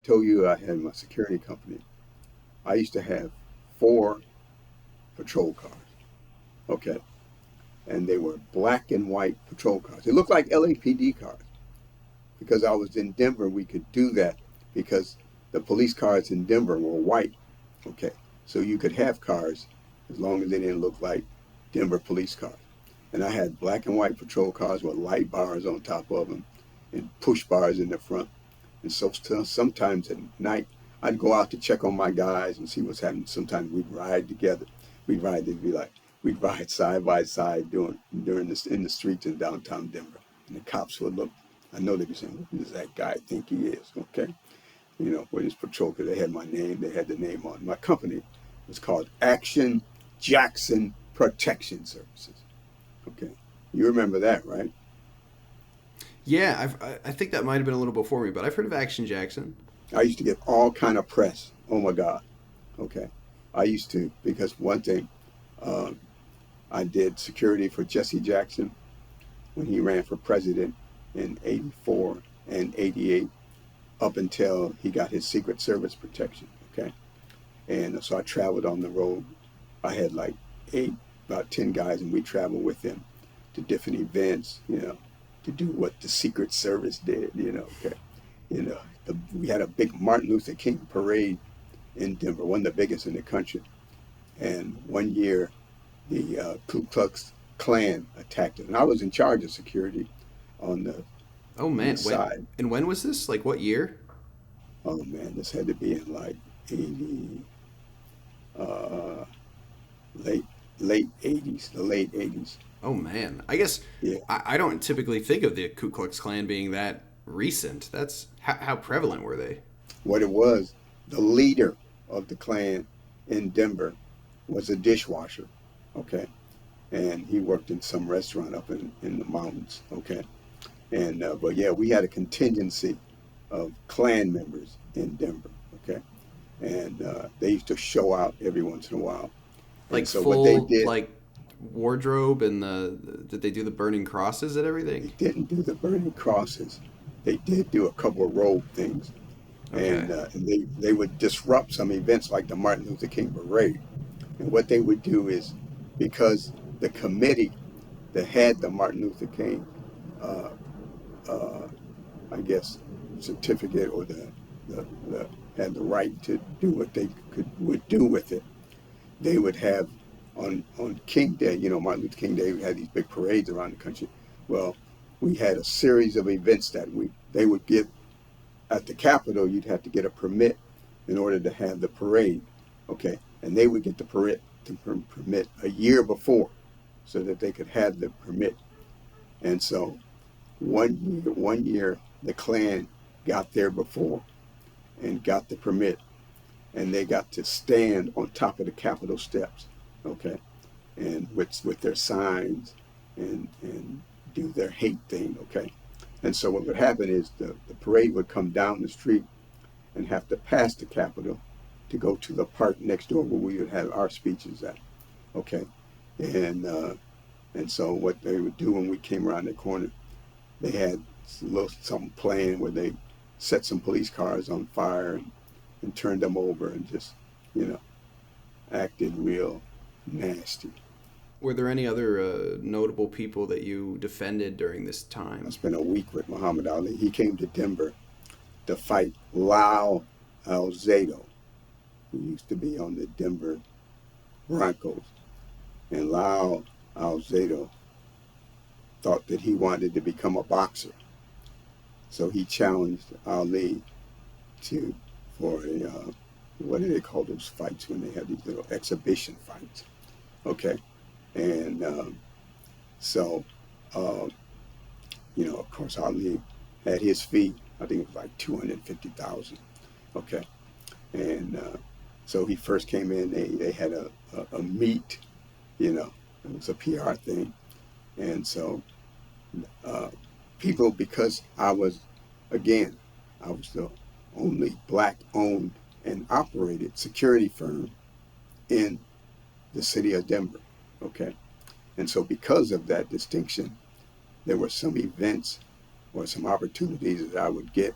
Told you I had my security company. I used to have four patrol cars. Okay. And they were black and white patrol cars. They looked like LAPD cars. Because I was in Denver, we could do that because the police cars in Denver were white. Okay. So you could have cars as long as they didn't look like Denver police cars. And I had black and white patrol cars with light bars on top of them and push bars in the front. And so sometimes at night, I'd go out to check on my guys and see what's happening. Sometimes we'd ride together. We'd ride side by side during this in the streets in downtown Denver. And the cops would look. I know they'd be saying, "Who does that guy think he is?" Okay, with his patrol, because they had my name. They had the name on my company. Was called Action Jackson Protection Services. Okay, you remember that, right? Yeah, I think that might have been a little before me, but I've heard of Action Jackson. I used to get all kind of press. Oh my God. Okay. I used to, because one thing, um, I did security for Jesse Jackson when he ran for president in 84 and 88 up until he got his Secret Service protection. Okay. And so I traveled on the road. I had like about 10 guys, and we traveled with them to different events, to do what the Secret Service did. Okay. We had a big Martin Luther King parade in Denver, one of the biggest in the country. And one year, the Ku Klux Klan attacked it, and I was in charge of security on the Oh man, east when side. and when was this? Like what year? Oh man, this had to be in like 80, uh, late late 80s, the late 80s. Oh man, I guess Yeah, I don't typically think of the Ku Klux Klan being that recent. That's how prevalent were they? what it was, the leader of the Klan in Denver was a dishwasher. Okay, and he worked in some restaurant up in the mountains. Okay, and but yeah, we had a contingency of Klan members in Denver. Okay, and they used to show out every once in a while. And Like so what they full did, like wardrobe and did they do the burning crosses and they everything? didn't do the burning crosses. They did do a couple of robe things, Okay. and they would disrupt some events like the Martin Luther King parade. And what they would do is, because the committee that had the Martin Luther King, uh, uh, I guess, certificate, or the had the right to do what they would do with it, they would have on King Day, Martin Luther King Day, we had these big parades around the country. Well, we had a series of events that week. They would get at the Capitol. You'd have to get a permit in order to have the parade. Okay, and they would get the permit a year before, so that they could have the permit. And so one year the Klan got there before and got the permit, and they got to stand on top of the Capitol steps. Okay, and with their signs and do their hate thing. Okay, and so what would happen is the parade would come down the street and have to pass the Capitol to go to the park next door where we would have our speeches at. Okay, and and so what they would do when we came around the corner, they had a little something playing where they set some police cars on fire and turned them over and just you know acted real nasty. Were there any other notable people that you defended during this I time? spent a week with Muhammad Ali. He came to Denver to fight Lyle Alzado, who used to be on the Denver Broncos. And Lyle Alzado thought that he wanted to become a boxer. So he challenged Ali to for a what do they call those fights when they have these little exhibition fights? Okay, and so uh, of course, Ali had his fee. I think it was like 250,000. Okay, and so he first came in. They had a meet. It was a PR thing, and so uh, people, because again, I was the only black owned and operated security firm in the city of Denver. Okay, and so because of that distinction, there were some events or some opportunities that I would get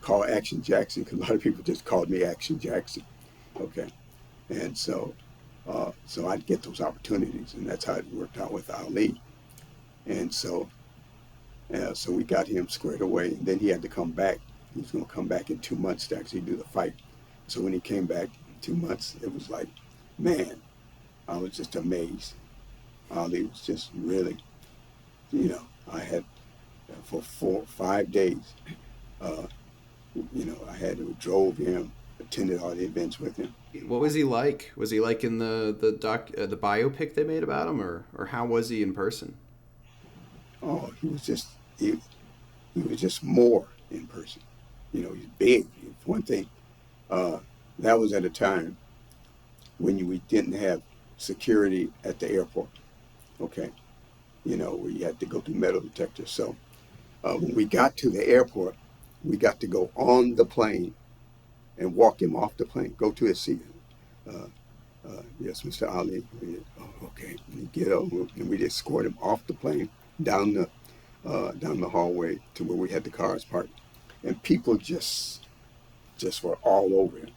called Action Jackson because a lot of people just called me Action Jackson. Okay, and so I'd get those opportunities, and that's how it worked out with Ali. And so we got him squared away. And then he had to come back. He was going to come back in 2 months to actually do the fight. So when he came back in 2 months, it was like, man, I was just amazed. Ali was just really, I had for 5 days, uh, I had drove him, attended all the events with him. What was he like? Was he like in the biopic they made about him, or how was he in person? Oh, he, he was just more in person. He's big. For one thing, uh, that was at a time when we didn't have security at the airport. Okay, where you had to go through metal detectors. So when we got to the airport, we got to go on the plane and walk him off the plane, go to his seat. Uh, yes, Mr. Ali. Oh, okay. And he get over, and we escort him off the plane down the hallway to where we had the cars parked, and people just were all over him.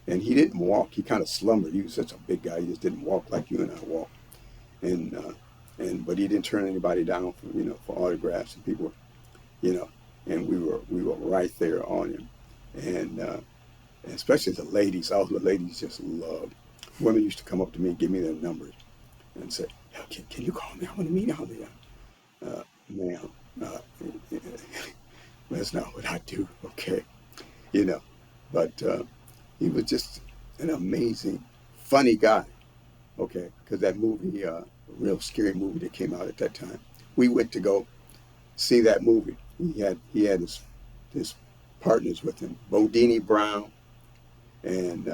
And he didn't walk. He kind of slumbered. He was such a big guy. He just didn't walk like you and I walk. But he didn't turn anybody down for autographs, and people, you know, and we were right there on him, and especially the ladies. All the ladies just loved. Women used to come up to me and give me their numbers and say, "Can you call me? I want to meet Ali." Ma'am, uh, that's not what I do. Okay, you know, but he was just an amazing, funny guy. Okay, because that movie, a real scary movie that came out at that time. We went to go see that movie. He had his partners with him, Bodini Brown, and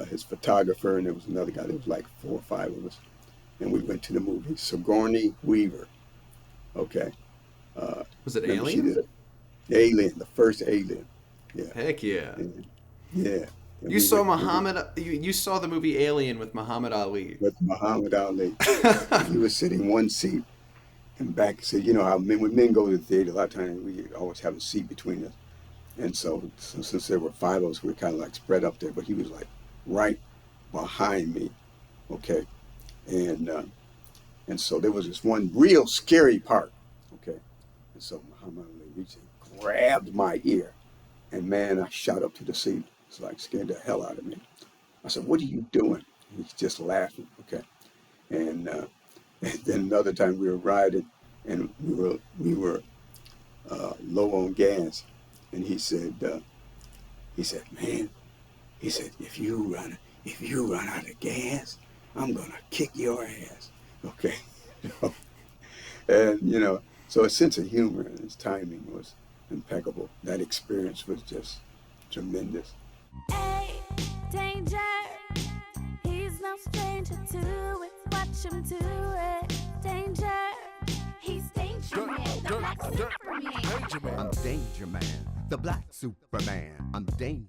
his photographer, and there was another guy. There was like 4 or 5 of us, and we went to the movie. Sigourney Weaver. Okay, Was it remember she Alien? did it. Alien, the first Alien. Yeah, Heck yeah. and, yeah. And You we saw went. We went Muhammad. You saw the movie Alien with Muhammad Ali. with Muhammad Ali, and he was sitting one seat and back. So you know how when men go to the theater, a lot of times we always have a seat between us. And so since there were 5 of us, we were kind of like spread up there. But he was like right behind me. Okay, and uh, and so there was this one real scary part. Okay, and so Muhammad Ali reached and grabbed my ear, and man, I shot up to the seat. It's like scared the hell out of me. I said, "What are you doing?" And he's just laughing. Okay, and, uh, and then another time we were riding, and we were low on gas, and he said, "Man," he said, if you run out of gas, I'm gonna kick your ass." Okay, and so his sense of humor and his timing was impeccable. That experience was just tremendous. Hey, danger. He's no stranger to it. Watch him do it. Danger. He's DangerMan, the black Superman. I'm DangerMan, the black Superman. I'm danger.